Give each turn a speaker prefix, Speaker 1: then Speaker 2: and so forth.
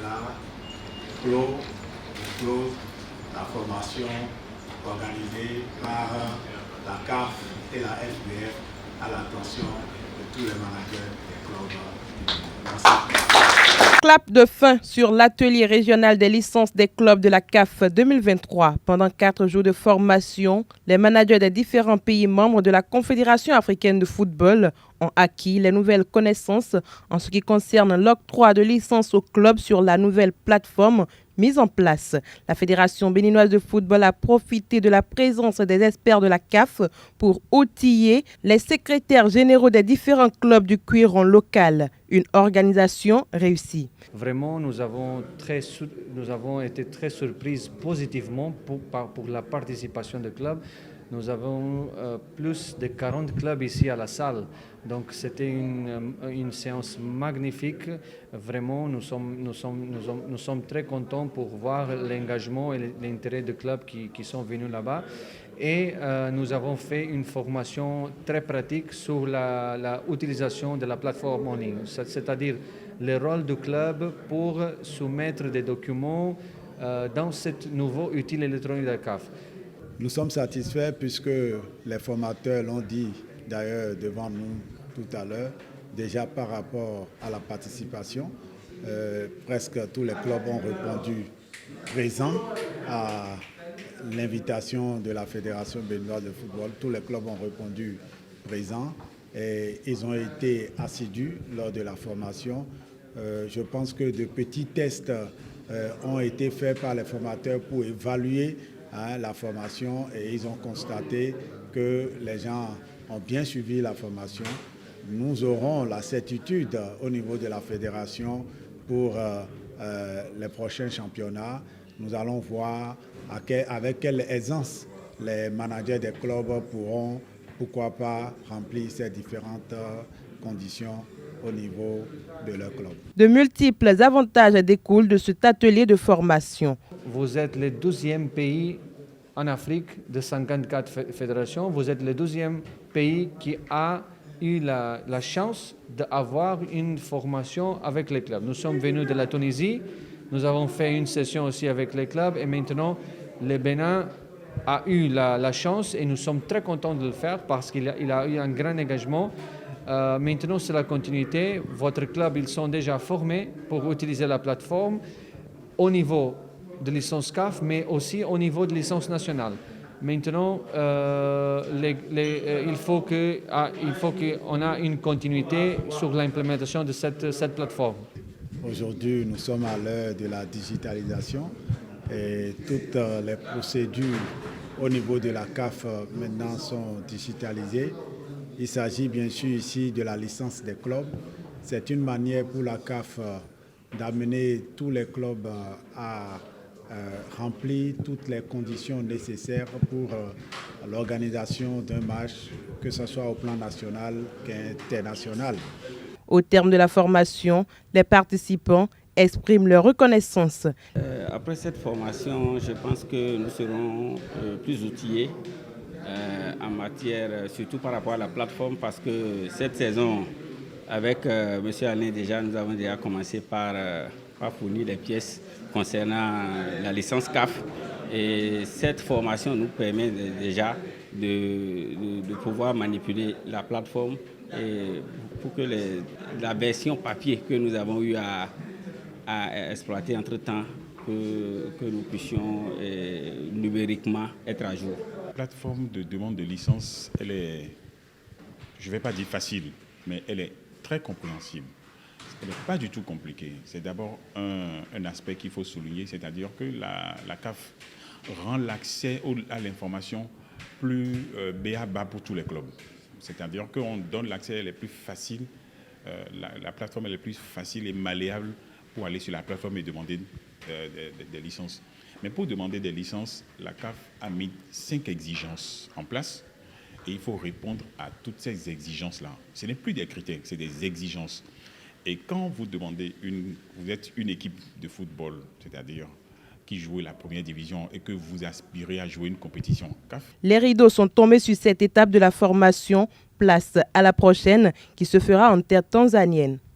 Speaker 1: là close la formation organisée par la CAF et la FBF à l'attention de tous les managers des clubs. Merci.
Speaker 2: Clap de fin sur l'atelier régional des licences des clubs de la CAF 2023. Pendant 4 jours de formation, les managers des différents pays membres de la Confédération africaine de football ont acquis les nouvelles connaissances en ce qui concerne l'octroi de licences aux clubs sur la nouvelle plateforme mise en place. La Fédération béninoise de football a profité de la présence des experts de la CAF pour outiller les secrétaires généraux des différents clubs du cuiron local. Une organisation réussie.
Speaker 3: Vraiment, nous avons été très surpris positivement pour la participation des clubs. Nous avons plus de 40 clubs ici à la salle. Donc c'était une séance magnifique. Vraiment, nous sommes très contents pour voir l'engagement et l'intérêt des clubs qui sont venus là-bas. Et nous avons fait une formation très pratique sur l'utilisation de la plateforme en ligne, c'est-à-dire le rôle du club pour soumettre des documents dans ce nouveau outil électronique de la CAF.
Speaker 1: Nous sommes satisfaits puisque les formateurs l'ont dit d'ailleurs devant nous tout à l'heure, déjà par rapport à la participation. Presque tous les clubs ont répondu présents à l'invitation de la Fédération béninoise de football. Tous les clubs ont répondu présents et ils ont été assidus lors de la formation. Je pense que de petits tests ont été faits par les formateurs pour évaluer la formation et ils ont constaté que les gens ont bien suivi la formation. Nous aurons la certitude au niveau de la fédération pour les prochains championnats. Nous allons voir avec quelle aisance les managers des clubs pourront, pourquoi pas, remplir ces différentes conditions au niveau de leur club.
Speaker 2: De multiples avantages découlent de cet atelier de formation.
Speaker 3: Vous êtes le 12e pays en Afrique de 54 fédérations. Vous êtes le 12e pays qui a eu la chance d'avoir une formation avec les clubs. Nous sommes venus de la Tunisie, nous avons fait une session aussi avec les clubs et maintenant le Bénin a eu la chance et nous sommes très contents de le faire parce qu'il a eu un grand engagement. Maintenant, c'est la continuité. Votre club, ils sont déjà formés pour utiliser la plateforme au niveau de licence CAF, mais aussi au niveau de licence nationale. Maintenant, il faut qu'on ait une continuité sur l'implémentation de cette plateforme.
Speaker 1: Aujourd'hui, nous sommes à l'heure de la digitalisation et toutes les procédures au niveau de la CAF maintenant sont digitalisées. Il s'agit bien sûr ici de la licence des clubs. C'est une manière pour la CAF d'amener tous les clubs à remplir toutes les conditions nécessaires pour l'organisation d'un match, que ce soit au plan national qu'international.
Speaker 2: Au terme de la formation, les participants expriment leur reconnaissance.
Speaker 4: Après cette formation, je pense que nous serons plus outillés en matière, surtout par rapport à la plateforme, parce que cette saison, avec M. Alain, nous avons déjà commencé par fournir des pièces concernant la licence CAF. Et cette formation nous permet déjà de pouvoir manipuler la plateforme et pour que la version papier que nous avons eu à exploiter entre-temps, que nous puissions numériquement être à jour.
Speaker 5: La plateforme de demande de licence, elle est, je ne vais pas dire facile, mais elle est très compréhensible. Elle n'est pas du tout compliquée. C'est d'abord un aspect qu'il faut souligner, c'est-à-dire que la CAF rend l'accès à l'information plus b.a.-ba pour tous les clubs. C'est-à-dire qu'on donne l'accès, elle est plus facile, la plateforme elle est plus facile et malléable pour aller sur la plateforme et demander des licences. Mais pour demander des licences, la CAF a mis 5 exigences en place et il faut répondre à toutes ces exigences-là. Ce n'est plus des critères, c'est des exigences. Et quand vous demandez, vous êtes une équipe de football, c'est-à-dire qui joue la première division et que vous aspirez à jouer une compétition CAF.
Speaker 2: Les rideaux sont tombés sur cette étape de la formation. Place à la prochaine qui se fera en terre tanzanienne.